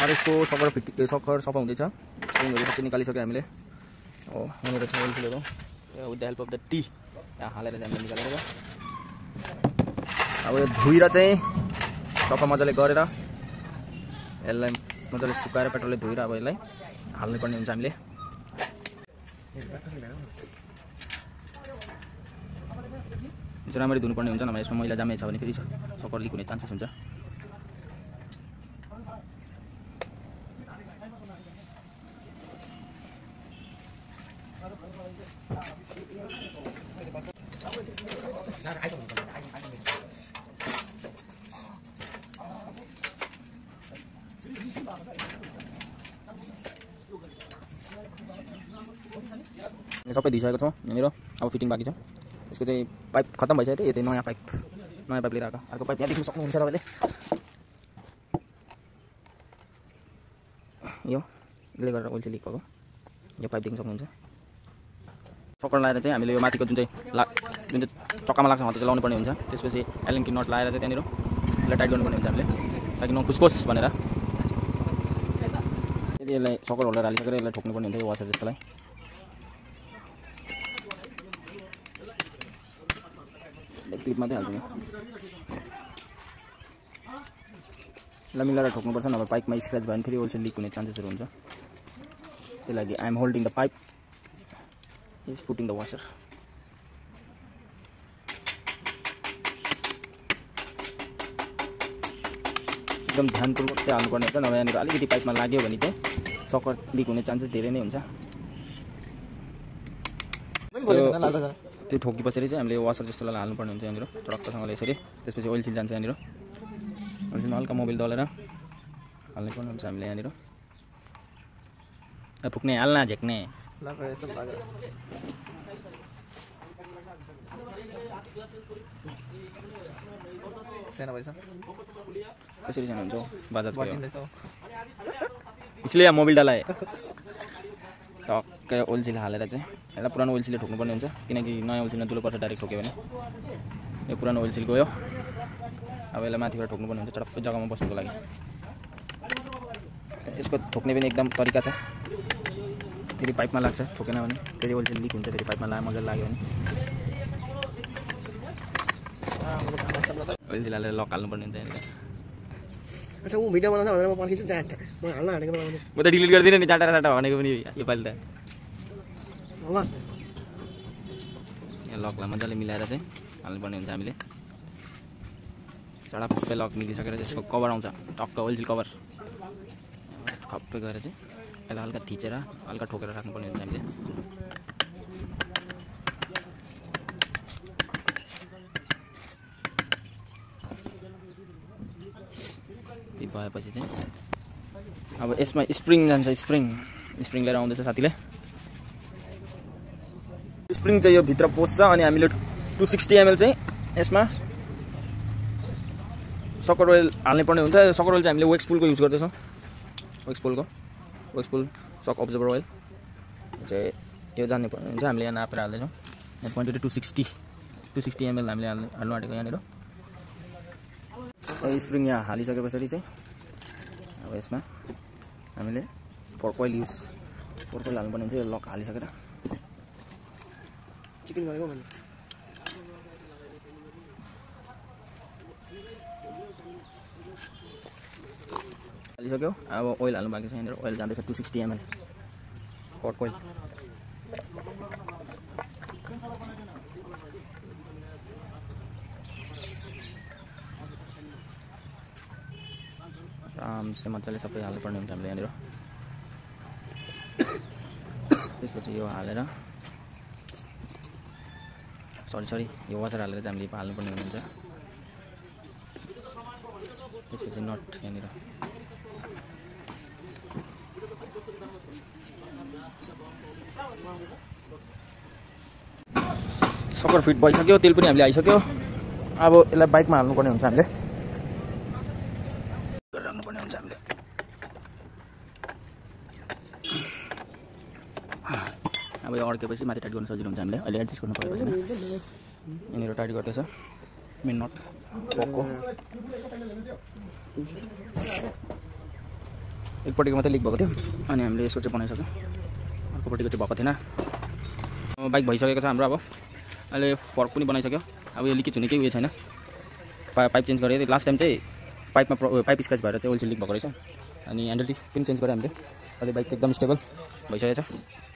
और यसको सकर सफा हुँदैछ स्प्रिङहरु सबै निकालिसक्यो हामीले हो यहाँनिर छ ओइल सिलेको with the help of the टी यहाँ हालेर हामीले निकालेर अब यो धुइरा चाहिँ सफा मजाले गरेर यसलाई मजाले सुकाएर पेट्रोलले धुइरा अब यसलाई हाल्नु पर्ने हुन्छ हामीले यो राम्ररी धुनु पर्ने हुन्छ नभए यसमा मैला जामे छ भने फेरि सकर लिक हुने चान्सेस हुन्छ सबै धुइसकेको छौँ यहाँनिर अब फिटिङ बाँकी छ यसको चाहिँ पाइप खत्तम भइसक्यो थियो यो चाहिँ नयाँ पाइप लिएर आएको अर्को पाइप यहाँ देख्न सक्नुहुन्छ तपाईँले यसले गरेर ओइल चाहिँ लिक भएको यो पाइप देख्न सक्नुहुन्छ सकर लगाएर चाहिँ हामीले यो माथिको जुन चाहिँ चक्कामा लाग्छ हो त्यो चाहिँ लाउनु पर्ने हुन्छ त्यसपछि एलन की नट लगाएर चाहिँ त्यहाँनिर यसलाई टाइट गर्नुपर्ने हुन्छ हामीले ताकि नखुस्कोस् भनेर यसलाई सकर होल्डर हालिसकेर यसलाई ठोक्नुपर्ने हुन्छ यो वासर जस्तोलाई क्लिप मात्रै हाल्छु यसलाई मिलाएर ठोक्नुपर्छ नभए पाइपमा स्क्रच भयो भने फेरि ओइल लिक हुने चान्सेसहरू हुन्छ त्यही लागि I am holding the pipe is putting the washer एकदम ध्यानपूर्वक चाहिँ हाल्नुपर्ने हुन्छ नभए यहाँनिर अलिकति पाइपमा लाग्यो भने चाहिँ सकर लिक हुने चान्सेस धेरै नै हुन्छ त्यो ठोकी पछाडि चाहिँ हामीले वासर जस्तोलाई हाल्नुपर्ने हुन्छ यहाँनिर टक्कसँगले यसरी त्यसपछि ओइल सिल जान्छ यहाँनिर ओइल हल्का मोबिल दलेर हाल्नुपर्ने हुन्छ हामीले यहाँनिर फुक्ने हाल्न झेक्ने कसरी जानुहुन्छ बाजाजको इसलिए मोबिल डालाए टक्कै ओइल सिल हालेर चाहिँ यसलाई पुरानो ओइल सिलले ठोक्नुपर्ने हुन्छ किनकि नयाँ ओइल सिलमा दुलो पर्छ डाइरेक्ट ठोक्यो भने यो पुरानो ओइल सिल गयो अब यसलाई माथिबाट ठोक्नुपर्ने हुन्छ चटक्कै जग्गामा बस्नुको लागि यसको ठोक्ने पनि एकदम तरिका छ फेरि पाइपमा लाग्छ ठोकेन भने फेरि ओइल सिल लिक हुन्छ फेरि पाइपमा मजाले लाग्यो भने ओइल सिल हालेर लक हाल्नुपर्ने हुन्छ यहाँनिर अच्छा वो भिडियो बनाउँछ भनेर म पर्खिन्छु जाट म हाल्न हानेको बनाउने म त डिलिट गर्दिनँ नि जाटा भनेको पनि योपालि त ल यहाँ लकलाई मजाले मिलाएर चाहिँ हाल्नुपर्ने हुन्छ हामीले चडापै लक मिलिसकेर त्यसको कभर आउँछ टक्क ओइल सिल कभर खप्पै गरेर चाहिँ यसलाई हल्का थिचेर हल्का ठोकेर राख्नुपर्ने हुन्छ हामीले भएपछि चाहिँ अब यसमा स्प्रिङ जान्छ स्प्रिङ लिएर आउँदैछ साथीले स्प्रिङ चाहिँ यो भित्र पस्छ अनि हामीले 260 ml चाहिँ यसमा सकर ओइल हाल्ने पर्ने हुन्छ सकर ओइल चाहिँ हामीले वेक्सपुलको युज गर्दैछौँ वेक्सपुल सक अब्जर्भर ओइल चाहिँ यो जान्ने पर्ने हुन्छ हामीले यहाँ नापेर हाल्दैछौँ यहाँ क्वान्टिटी 260 ml हामीले हाल्नु आँटेको यहाँनिर स्प्रिङ यहाँ हालिसके पछाडि चाहिँ अब यसमा हामीले फोर्क ओइल हाल्नुपर्ने हुन्छ यो लक हालिसकेर चिकन गरेको भन्नु हालिसक्यो अब ओइल हाल्नु बाँकी छ यहाँनिर ओइल जाँदैछ 260 ml फोर्क ओइल आरामसे मजाले सबै हाल्नुपर्ने हुन्छ हामीले यहाँनिर त्यसपछि यो हालेर सरी यो वासर हालेर चाहिँ हामीले हाल्नुपर्ने हुन्छ त्यसपछि नट यहाँनिर सकर फिट भइसक्यो तेल पनि हामीले आइसक्यो अब यसलाई बाइकमा हाल्नुपर्ने हुन्छ हामीले राख्नुपर्ने हुन्छ हामीले अब यो अड्केपछि माथि टाइट गर्न सजिलो हुन्छ हामीले अहिले एडजस्ट गर्नु परेको छैन यहाँनिर टाइट गर्दैछ मेन नट पक्को एकपट्टिको मात्रै लिक भएको थियो अनि हामीले यसको चाहिँ बनाइसक्यौँ अर्कोपट्टिको चाहिँ भएको थिएन बाइक भइसकेको छ हाम्रो अब अहिले फर्क पनि बनाइसक्यो अब यो लिकेज हुने केही उयो छैन पाइप चेन्ज गरेँ लास्ट टाइम चाहिँ पाइप स्क्र्याच भएर चाहिँ ओइल सिल लिक भएको रहेछ अनि ह्यान्डल टिप पनि चेन्ज गरेँ हामीले अहिले बाइक एकदम स्टेबल भइसकेको छ